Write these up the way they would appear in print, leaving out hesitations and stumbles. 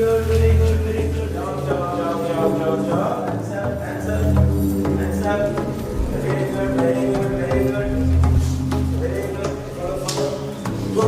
good, very good, very good. Job. Answer. Very good, very good, very good. Very good. Go.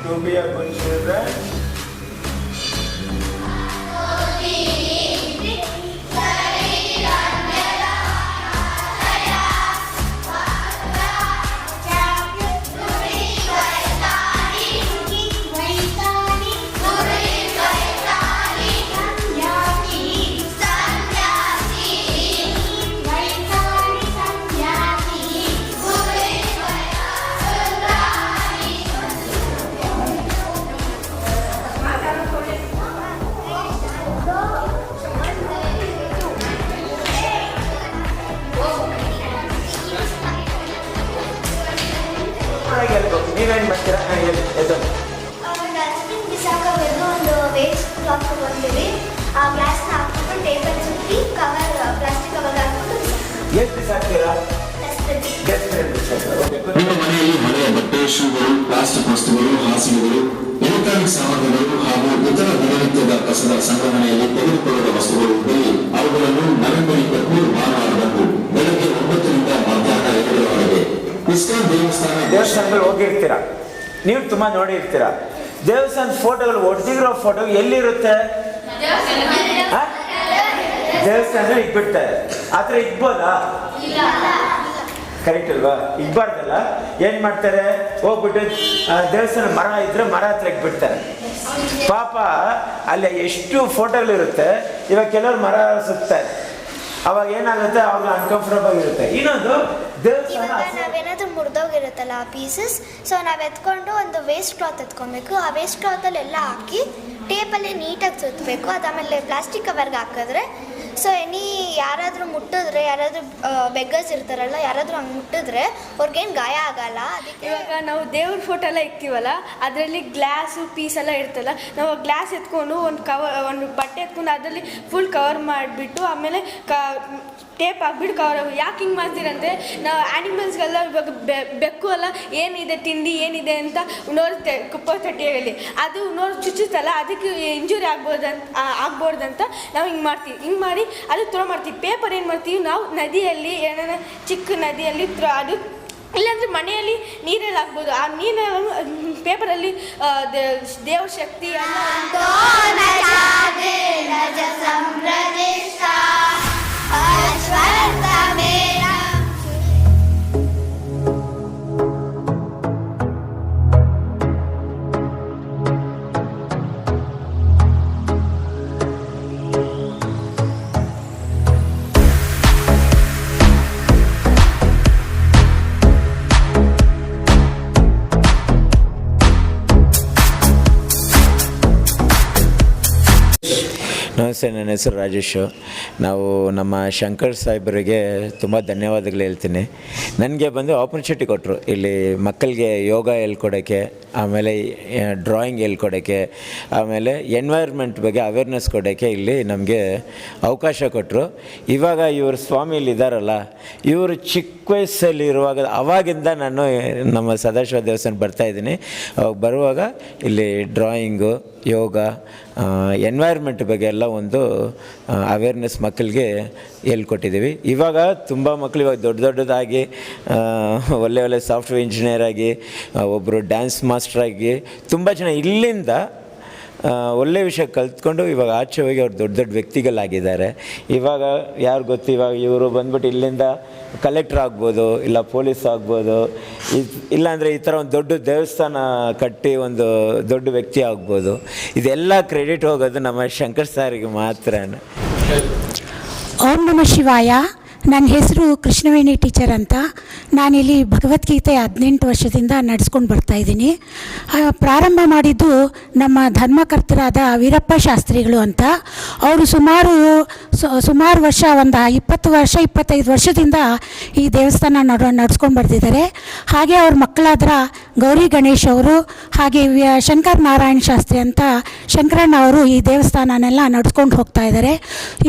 To be a good children. ನೀವೇನು ಮಾಡ್ತೀರಾ? Dustbin ಬಿಸಾಕೋಬೇಕು. ಒಂದು waste cloth ತಗೊಂಡಿವಿ. ಆ ಗ್ಲಾಸ್ನ ಹಾಕ್ಬಿಟ್ಟು table ಸುತ್ತಿ cover plastic cover ಹಾಕ್ಬಿಟ್ಟು ಎಷ್ಟು ಬಿಸಾಕ್ತೀರಾ? ನಿಮ್ಮ ಮನೆಯಲ್ಲಿ ಹಳೆಯ ಬಟ್ಟೆ, ಶೂಗಳು, ಪ್ಲಾಸ್ಟಿಕ್ ವಸ್ತುಗಳು, ಹಾಸಿಗೆಗಳು, ಎಲೆಕ್ಟ್ರಾನಿಕ್ ಸಾಮಗ್ರಿಗಳು ಹಾಗೂ ಇತರ ದಿನನಿತ್ಯದ ಕಸದ ಸಂಗ್ರಹಣೆಯಲ್ಲಿ ತೆಗೆದುಕೊಳ್ಳುವ ವಸ್ತುಗಳು ಇದ್ದಲ್ಲಿ ಅವುಗಳನ್ನು ನವೆಂಬರ್ 23 ಭಾನುವಾರದಂದು ಬೆಳಗ್ಗೆ 9 ರಿಂದ ಮಧ್ಯಾಹ್ನ 2 ರವರೆಗೆ ಇಸ್ಕಾನ್ ದೇವಸ್ಥಾನಗಳು ಹೋಗಿರ್ತೀರಾ, ನೀವು ತುಂಬ ನೋಡಿರ್ತೀರಾ. ದೇವಸ್ಥಾನದ ಫೋಟೋಗಳು ಒಡೆದಿರೋ ಫೋಟೋ ಎಲ್ಲಿರುತ್ತೆ? ದೇವಸ್ಥಾನದಲ್ಲಿ ಇಟ್ಬಿಡ್ತಾರೆ. ಆ ಥರ ಇಗ್ಬೋದಾ? ಕರೆಕ್ಟ್ ಅಲ್ವಾ? ಇಗ್ಬಾರ್ದಲ್ಲ. ಏನು ಮಾಡ್ತಾರೆ? ಹೋಗ್ಬಿಟ್ಟು ದೇವಸ್ಥಾನ ಮರ ಇದ್ರೆ ಮರ ಹತ್ರ ಇಟ್ಬಿಡ್ತಾರೆ. ಪಾಪ ಅಲ್ಲಿ ಎಷ್ಟು ಫೋಟೋಗಳಿರುತ್ತೆ. ಇವಾಗ ಕೆಲವರು ಮರ ಸುತ್ತಾರೆ. ಅವಾಗ ಏನಾಗುತ್ತೆ? ಅವ್ರಿಗೆ ಅನ್ಕಂಫರ್ಟಬಲ್ ಇರುತ್ತೆ. ಇನ್ನೊಂದು ದೇವಸ್ಥಾನ ನಾವೇನಾದ್ರೂ ಮುರಿದೋಗಿರುತ್ತಲ್ಲ ಆ ಪೀಸಸ್, ಸೊ ನಾವು ಎತ್ಕೊಂಡು ಒಂದು ವೇಸ್ಟ್ ಕ್ಲಾತ್ ಎತ್ಕೊಬೇಕು. ಆ ವೇಸ್ಟ್ ಕ್ಲಾತಲ್ಲಿ ಎಲ್ಲ ಹಾಕಿ ಟೇಪಲ್ಲಿ ನೀಟಾಗಿ ಸುತ್ತಬೇಕು. ಅದಾದಮೇಲೆ ಪ್ಲಾಸ್ಟಿಕ್ ಕವರ್ಗೆ ಹಾಕಿದ್ರೆ ಸೊ ಯಾರಾದರೂ ಮುಟ್ಟಿದ್ರೆ, ಯಾರಾದರೂ ಬೆಗ್ಗರ್ಸ್ ಇರ್ತಾರಲ್ಲ, ಯಾರಾದರೂ ಹಂಗೆ ಮುಟ್ಟಿದ್ರೆ ಅವ್ರಿಗೇನು ಗಾಯ ಆಗಲ್ಲ. ಅದಕ್ಕೆ ಇವಾಗ ನಾವು ದೇವ್ರ ಫೋಟೋ ಎಲ್ಲ ಇಕ್ತೀವಲ್ಲ, ಅದರಲ್ಲಿ ಗ್ಲಾಸು ಪೀಸ್ ಎಲ್ಲ ಇರ್ತಲ್ಲ, ನಾವು ಗ್ಲಾಸ್ ಎತ್ಕೊಂಡು ಒಂದು ಬಟ್ಟೆ ಎತ್ಕೊಂಡು ಅದರಲ್ಲಿ ಫುಲ್ ಕವರ್ ಮಾಡಿಬಿಟ್ಟು ಆಮೇಲೆ ಟೇಪ್ ಹಾಕ್ಬಿಟ್ಟು ಕವರ್. ಯಾಕೆ ಹಿಂಗೆ ಮಾಡ್ತೀರಂದರೆ ನಾವು ಆ್ಯನಿಮಲ್ಸ್ಗೆಲ್ಲ ಇವಾಗ ಬೆಕ್ಕು ಎಲ್ಲ ಏನಿದೆ ತಿಂಡಿ ಏನಿದೆ ಅಂತ ನೋಡುತ್ತೆ ಕುಪ್ಪೆ ತೊಟ್ಟಿಯಲ್ಲಿ, ಅದು ನೋಡಿ ಚುಚ್ಚುತ್ತಲ್ಲ, ಅದಕ್ಕೆ ಇಂಜುರಿ ಆಗ್ಬೋದಂತ ನಾವು ಹಿಂಗೆ ಮಾಡ್ತೀವಿ. ಹಿಂಗೆ ಮಾಡಿ ಅದು ಥ್ರೋ ಮಾಡ್ತೀವಿ. ಪೇಪರ್ ಏನು ಮಾಡ್ತೀವಿ ನಾವು ನದಿಯಲ್ಲಿ, ಏನಾರ ಚಿಕ್ಕ ನದಿಯಲ್ಲಿ ಅದು ಇಲ್ಲಾಂದರೆ ಮನೆಯಲ್ಲಿ ನೀರಲ್ಲಿ ಹಾಕ್ಬೋದು. ಆ ನೀರಲ್ಲಿ ಪೇಪರಲ್ಲಿ ದೇವ್ರ ಶಕ್ತಿ ನಮಸ್ತೆ, ನನ್ನ ಹೆಸರು ರಾಜೇಶು. ನಾವು ನಮ್ಮ ಶಂಕರ್ ಸಾಹೇಬರಿಗೆ ತುಂಬ ಧನ್ಯವಾದಗಳು ಹೇಳ್ತೀನಿ. ನನಗೆ ಬಂದು ಆಪರ್ಚುನಿಟಿ ಕೊಟ್ಟರು ಇಲ್ಲಿ ಮಕ್ಕಳಿಗೆ ಯೋಗ ಹೇಳ್ಕೊಡೋಕ್ಕೆ, ಆಮೇಲೆ ಡ್ರಾಯಿಂಗ್ ಹೇಳ್ಕೊಡೋಕ್ಕೆ, ಆಮೇಲೆ ಎನ್ವೈರ್ಮೆಂಟ್ ಬಗ್ಗೆ ಅವೇರ್ನೆಸ್ ಕೊಡೋಕ್ಕೆ ಇಲ್ಲಿ ನಮಗೆ ಅವಕಾಶ ಕೊಟ್ಟರು. ಇವಾಗ ಇವರು ಸ್ವಾಮಿಲಿ ಇದ್ದಾರಲ್ಲ, ಇವರು ಚಿಕ್ಕ ವಯಸ್ಸಲ್ಲಿರುವಾಗ ಅವಾಗಿಂದ ನಾನು ನಮ್ಮ ಸದಾಶಿವ ದೇವಸ್ಥಾನ ಬರ್ತಾಯಿದ್ದೀನಿ. ಅವಾಗ ಬರುವಾಗ ಇಲ್ಲಿ ಡ್ರಾಯಿಂಗು, ಯೋಗ, ಎನ್ವೈರ್ಮೆಂಟ್ ಬಗ್ಗೆ ಎಲ್ಲ ಒಂದು ಅವೇರ್ನೆಸ್ ಮಕ್ಕಳಿಗೆ ಹೇಳ್ಕೊಟ್ಟಿದ್ದೀವಿ. ಇವಾಗ ತುಂಬ ಮಕ್ಕಳು ಇವಾಗ ದೊಡ್ಡದಾಗಿ ಒಳ್ಳೆ ಸಾಫ್ಟ್ವೇರ್ ಇಂಜಿನಿಯರ್ ಆಗಿ, ಒಬ್ಬರು ಡ್ಯಾನ್ಸ್ ಮಾಸ್ಟ್ರಾಗಿ ತುಂಬ ಜನ ಇಲ್ಲಿಂದ ಒಳ್ಳೆಯ ವಿಷಯ ಕಲ್ತ್ಕೊಂಡು ಇವಾಗ ಆಚೆ ಹೋಗಿ ಅವ್ರು ದೊಡ್ಡ ವ್ಯಕ್ತಿಗಳಾಗಿದ್ದಾರೆ. ಇವಾಗ ಯಾರು ಗೊತ್ತು, ಇವಾಗ ಇವರು ಬಂದ್ಬಿಟ್ಟು ಇಲ್ಲಿಂದ ಕಲೆಕ್ಟ್ರ್ ಆಗ್ಬೋದು, ಇಲ್ಲ ಪೊಲೀಸ್ ಆಗ್ಬೋದು, ಇಲ್ಲಾಂದರೆ ಈ ಥರ ಒಂದು ದೊಡ್ಡ ದೇವಸ್ಥಾನ ಕಟ್ಟಿ ಒಂದು ದೊಡ್ಡ ವ್ಯಕ್ತಿ ಆಗ್ಬೋದು. ಇದೆಲ್ಲ ಕ್ರೆಡಿಟ್ ಹೋಗೋದು ನಮ್ಮ ಶಂಕರ್ ಸಾರಿಗೆ ಮಾತ್ರ. ಓಂ ನಮಃ ಶಿವಾಯ. ನನ್ನ ಹೆಸರು ಕೃಷ್ಣವೇಣಿ ಟೀಚರ್ ಅಂತ. ನಾನಿಲ್ಲಿ ಭಗವದ್ಗೀತೆ 18 ವರ್ಷದಿಂದ ನಡೆಸ್ಕೊಂಡು ಬರ್ತಾಯಿದ್ದೀನಿ. ಪ್ರಾರಂಭ ಮಾಡಿದ್ದು ನಮ್ಮ ಧರ್ಮಕರ್ತರಾದ ವೀರಪ್ಪ ಶಾಸ್ತ್ರಿಗಳು ಅಂತ. ಅವರು ಸುಮಾರು ವರ್ಷ, ಒಂದು 25 ವರ್ಷದಿಂದ ಈ ದೇವಸ್ಥಾನ ನಡೆಸ್ಕೊಂಡು ಬರ್ತಿದ್ದಾರೆ. ಹಾಗೆ ಅವ್ರ ಮಕ್ಕಳಾದ್ರ ಗೌರಿ ಗಣೇಶ್ ಅವರು, ಹಾಗೆ ಶಂಕರ್ ನಾರಾಯಣ ಶಾಸ್ತ್ರಿ ಅಂತ ಶಂಕರಣ್ಣ ಅವರು ಈ ದೇವಸ್ಥಾನನೆಲ್ಲ ನಡೆಸ್ಕೊಂಡು ಹೋಗ್ತಾ ಇದ್ದಾರೆ.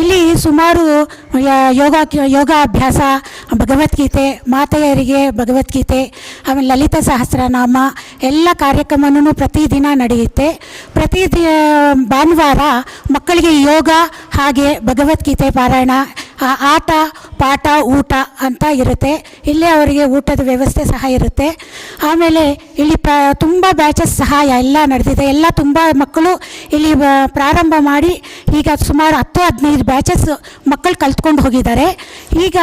ಇಲ್ಲಿ ಸುಮಾರು ಯೋಗಾಭ್ಯಾಸ, ಭಗವದ್ಗೀತೆ, ಮಾತೆಯರಿಗೆ ಭಗವದ್ಗೀತೆ, ಆಮೇಲೆ ಲಲಿತ ಸಹಸ್ರನಾಮ ಎಲ್ಲ ಕಾರ್ಯಕ್ರಮವೂ ಪ್ರತಿದಿನ ನಡೆಯುತ್ತೆ. ಭಾನುವಾರ ಮಕ್ಕಳಿಗೆ ಯೋಗ ಹಾಗೆ ಭಗವದ್ಗೀತೆ ಪಾರಾಯಣ, ಆಟ ಪಾಠ ಊಟ ಅಂತ ಇರುತ್ತೆ. ಇಲ್ಲೇ ಅವರಿಗೆ ಊಟದ ವ್ಯವಸ್ಥೆ ಸಹ ಇರುತ್ತೆ. ಆಮೇಲೆ ಇಲ್ಲಿ ತುಂಬ ಬ್ಯಾಚಸ್ ಸಹ ಎಲ್ಲ ನಡೆದಿದೆ. ಎಲ್ಲ ತುಂಬ ಮಕ್ಕಳು ಇಲ್ಲಿ ಪ್ರಾರಂಭ ಮಾಡಿ ಈಗ ಸುಮಾರು 10-15 ಬ್ಯಾಚಸ್ ಮಕ್ಕಳು ಕಲ್ತ್ಕೊಂಡು ಹೋಗಿದ್ದಾರೆ. ಈಗ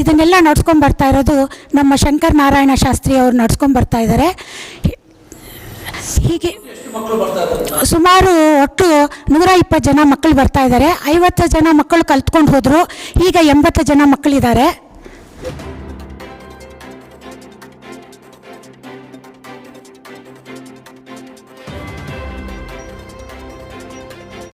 ಇದನ್ನೆಲ್ಲ ನಡ್ಸ್ಕೊಂಡು ಬರ್ತಾ ಇರೋದು ನಮ್ಮ ಶಂಕರ್ ನಾರಾಯಣ ಶಾಸ್ತ್ರಿ ಅವರು ನಡ್ಸ್ಕೊಂಡು ಬರ್ತಾ ಇದ್ದಾರೆ. ಹೀಗೆ ಸುಮಾರು ಒಟ್ಟು 120 ಜನ ಮಕ್ಕಳು ಬರ್ತಾ ಇದ್ದಾರೆ. 50 ಜನ ಮಕ್ಕಳು ಕಲ್ತ್ಕೊಂಡು ಹೋದರು. ಈಗ 80 ಜನ ಮಕ್ಕಳಿದ್ದಾರೆ.